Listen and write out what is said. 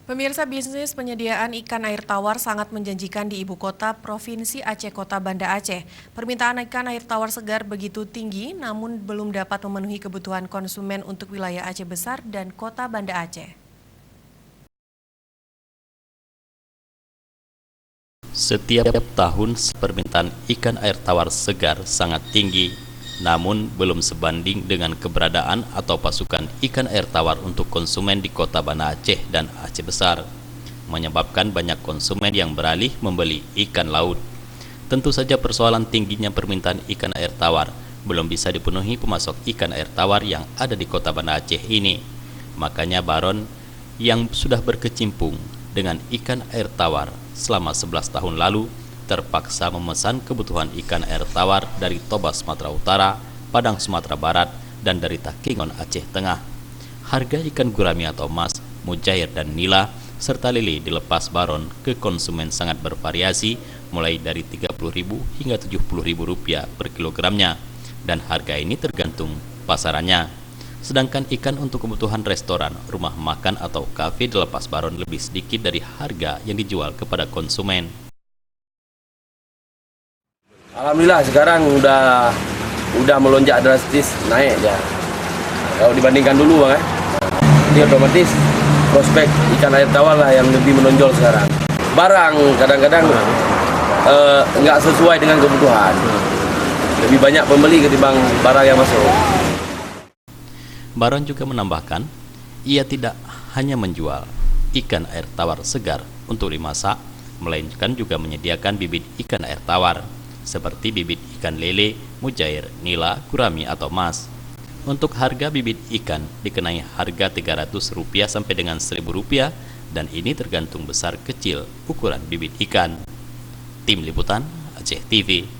Pemirsa, bisnis penyediaan ikan air tawar sangat menjanjikan di ibu kota Provinsi Aceh, Kota Banda Aceh. Permintaan ikan air tawar segar begitu tinggi, namun belum dapat memenuhi kebutuhan konsumen untuk wilayah Aceh Besar dan Kota Banda Aceh. Setiap tahun permintaan ikan air tawar segar sangat tinggi, namun belum sebanding dengan keberadaan atau pasukan ikan air tawar untuk konsumen di Kota Banda Aceh dan Aceh Besar, menyebabkan banyak konsumen yang beralih membeli ikan laut. Tentu saja persoalan tingginya permintaan ikan air tawar belum bisa dipenuhi pemasok ikan air tawar yang ada di Kota Banda Aceh ini. Makanya Baron yang sudah berkecimpung dengan ikan air tawar selama 11 tahun lalu terpaksa memesan kebutuhan ikan air tawar dari Toba Sumatera Utara, Padang Sumatera Barat, dan dari Takengon Aceh Tengah. Harga ikan gurami atau mas, mujair, dan nila serta lele dilepas Baron ke konsumen sangat bervariasi, mulai dari Rp30.000 hingga Rp70.000 per kilogramnya, dan harga ini tergantung pasarannya. Sedangkan ikan untuk kebutuhan restoran, rumah makan, atau kafe dilepas Baron lebih sedikit dari harga yang dijual kepada konsumen. Alhamdulillah sekarang udah melonjak drastis naik ya. Kalau dibandingkan dulu Bang, ini otomatis prospek ikan air tawar lah yang lebih menonjol sekarang. Barang kadang-kadang nggak sesuai dengan kebutuhan. Lebih banyak pembeli ketimbang barang yang masuk. Baron juga menambahkan, ia tidak hanya menjual ikan air tawar segar untuk dimasak, melainkan juga menyediakan bibit ikan air tawar, seperti bibit ikan lele, mujair, nila, gurami, atau mas. Untuk harga bibit ikan dikenai harga Rp300 sampai dengan Rp1.000, dan ini tergantung besar kecil ukuran bibit ikan. Tim Liputan Aceh TV.